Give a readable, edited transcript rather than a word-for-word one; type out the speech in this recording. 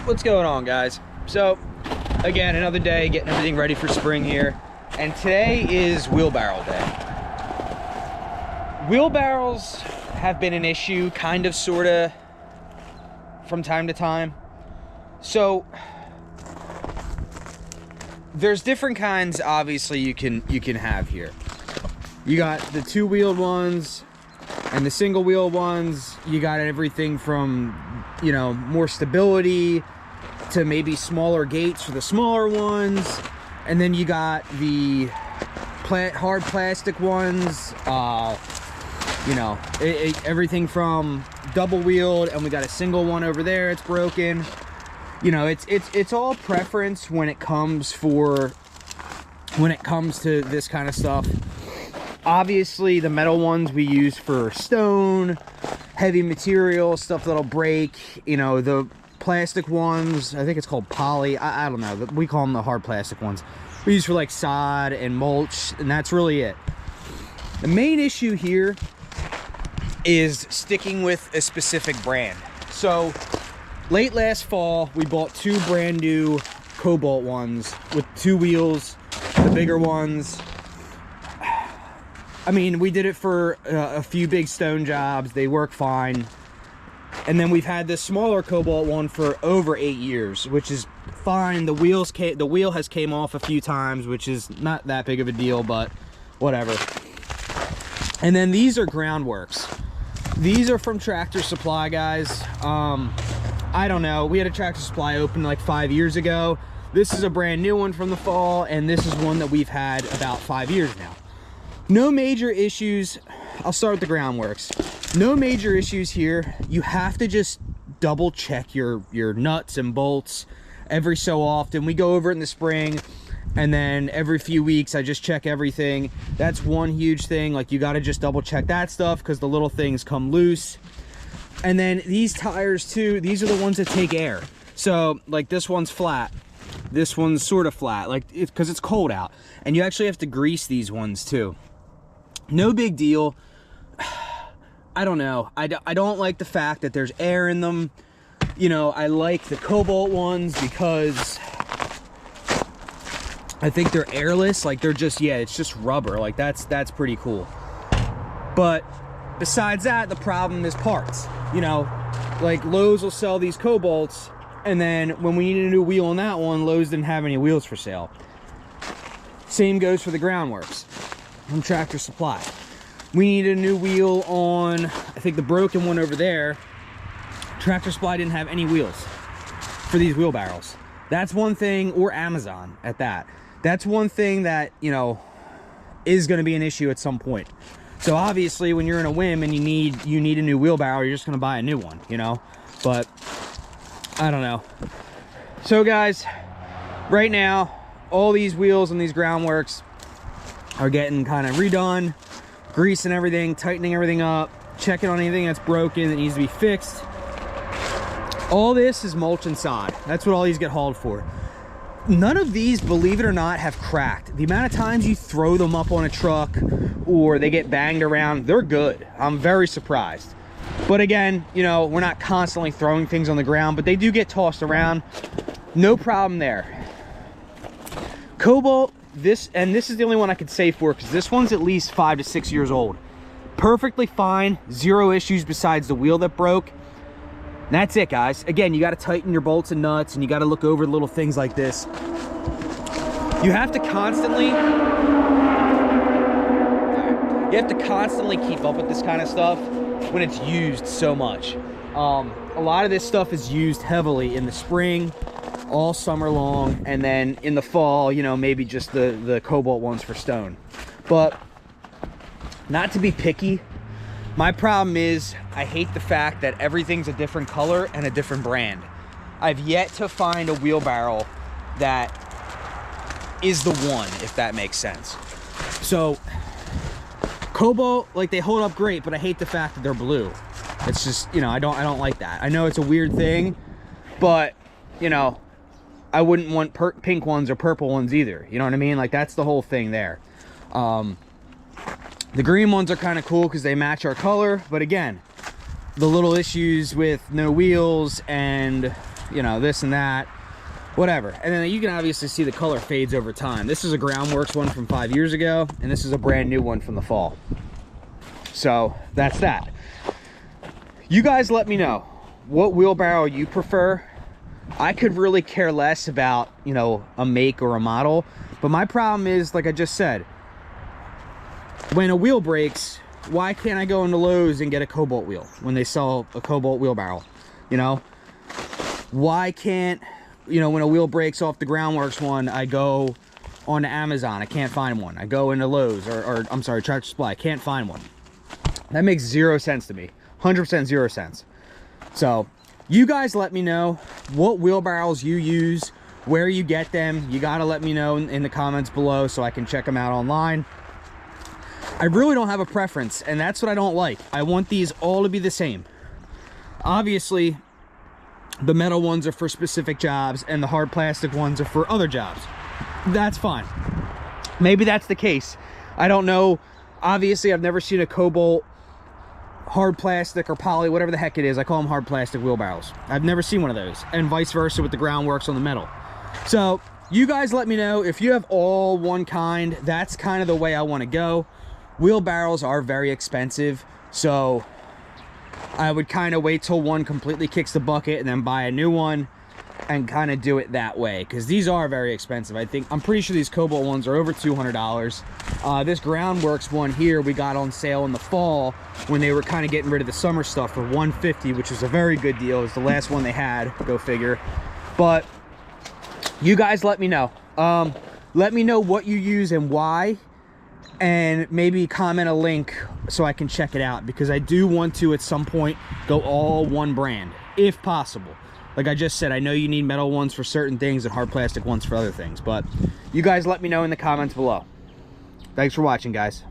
What's going on, guys? So again, another day getting everything ready for spring here, and today is wheelbarrow day. Wheelbarrows have been an issue, kind of, sort of, from time to time. So there's different kinds, obviously, you can have here. You got the two-wheeled ones and the single-wheel ones. You got everything from, you know, more stability to maybe smaller gates for the smaller ones, and then you got the hard plastic ones. You know, everything from double-wheeled, and we got a single one over there. It's broken. You know, it's all preference when it comes to this kind of stuff. Obviously, the metal ones we use for stone, heavy material, stuff that'll break. You know, the plastic ones, I think it's called poly. I don't know. We call them the hard plastic ones. We use for like sod and mulch, and that's really it. The main issue here is sticking with a specific brand. So late last fall, we bought two brand new Kobalt ones with two wheels, the bigger ones. I mean, we did it for a few big stone jobs. They work fine. And then we've had this smaller Kobalt one for over 8 years, which is fine. The wheel has came off a few times, which is not that big of a deal, but whatever. And then these are Groundworks. These are from Tractor Supply, guys. I don't know. We had a Tractor Supply open like 5 years ago. This is a brand new one from the fall, and this is one that we've had about 5 years now. No major issues. I'll start with the Groundworks. No major issues here. You have to just double check your nuts and bolts every so often. We go over it in the spring, and then every few weeks I just check everything. That's one huge thing. Like, you got to just double check that stuff because the little things come loose. And then these tires too, these are the ones that take air. So like this one's flat, this one's sort of flat, like because it's cold out, and you actually have to grease these ones too. No big deal. I don't know. I don't like the fact that there's air in them. You know, I like the Kobalt ones because I think they're airless. Like, they're just, yeah, it's just rubber. Like, that's pretty cool. But besides that, the problem is parts. You know, like Lowe's will sell these Kobalts, and then when we need a new wheel on that one, Lowe's didn't have any wheels for sale. Same goes for the Groundworks from Tractor Supply. We needed a new wheel on, I think, the broken one over there. Tractor Supply didn't have any wheels for these wheelbarrows. That's one thing, or Amazon at that. That's one thing that, you know, is going to be an issue at some point. So obviously, when you're in a whim and you need a new wheelbarrow, you're just going to buy a new one, you know. But I don't know. So guys, right now, all these wheels and these Groundworks are getting kind of redone, greasing everything, tightening everything up, checking on anything that's broken that needs to be fixed. All this is mulch and sod. That's what all these get hauled for. None of these, believe it or not, have cracked. The amount of times you throw them up on a truck or they get banged around, they're good. I'm very surprised. But again, you know, we're not constantly throwing things on the ground, but they do get tossed around. No problem there. Kobalt, this is the only one I could say for, because this one's at least 5 to 6 years old. Perfectly fine, zero issues besides the wheel that broke. And that's it, guys. Again, you got to tighten your bolts and nuts, and you got to look over little things like this. You have to constantly keep up with this kind of stuff when it's used so much. A lot of this stuff is used heavily in the spring, all summer long, and then in the fall, you know, maybe just the Kobalt ones for stone. But not to be picky, my problem is I hate the fact that everything's a different color and a different brand. I've yet to find a wheelbarrow that is the one, if that makes sense. So Kobalt, like, they hold up great, but I hate the fact that they're blue. It's just, you know, I don't like that. I know it's a weird thing, but, you know, I wouldn't want pink ones or purple ones either. You know what I mean? Like, that's the whole thing there. The green ones are kind of cool because they match our color, but again, the little issues with no wheels and, you know, this and that, whatever. And then you can obviously see the color fades over time. This is a Groundworks one from 5 years ago, and this is a brand new one from the fall. So that's that. You guys let me know what wheelbarrow you prefer. I could really care less about, you know, a make or a model, but my problem is, like I just said, when a wheel breaks, why can't I go into Lowe's and get a Kobalt wheel when they sell a Kobalt wheelbarrow? You know, why can't, you know, when a wheel breaks off the Groundworks one, I go on Amazon, I can't find one. I go into Lowe's or I'm sorry, Tractor Supply, I can't find one. That makes 0 sense to me. 100% 0 cents. So you guys let me know what wheelbarrows you use, where you get them. You got to let me know in the comments below so I can check them out online. I really don't have a preference, and that's what I don't like. I want these all to be the same. Obviously, the metal ones are for specific jobs and the hard plastic ones are for other jobs. That's fine. Maybe that's the case. I don't know. Obviously, I've never seen a Kobalt hard plastic or poly, whatever the heck it is. I call them hard plastic wheelbarrows. I've never seen one of those, and vice versa with the Groundworks on the metal. So you guys let me know if you have all one kind. That's kind of the way I want to go. Wheelbarrows are very expensive, so I would kind of wait till one completely kicks the bucket and then buy a new one and kind of do it that way, because these are very expensive. I'm pretty sure these Kobalt ones are over $200. This Groundworks one here we got on sale in the fall when they were kind of getting rid of the summer stuff for $150, which was a very good deal. It was the last one they had, go figure. But you guys let me know. Let me know what you use and why, and maybe comment a link so I can check it out, because I do want to at some point go all one brand if possible. Like I just said, I know you need metal ones for certain things and hard plastic ones for other things, but you guys let me know in the comments below. Thanks for watching, guys.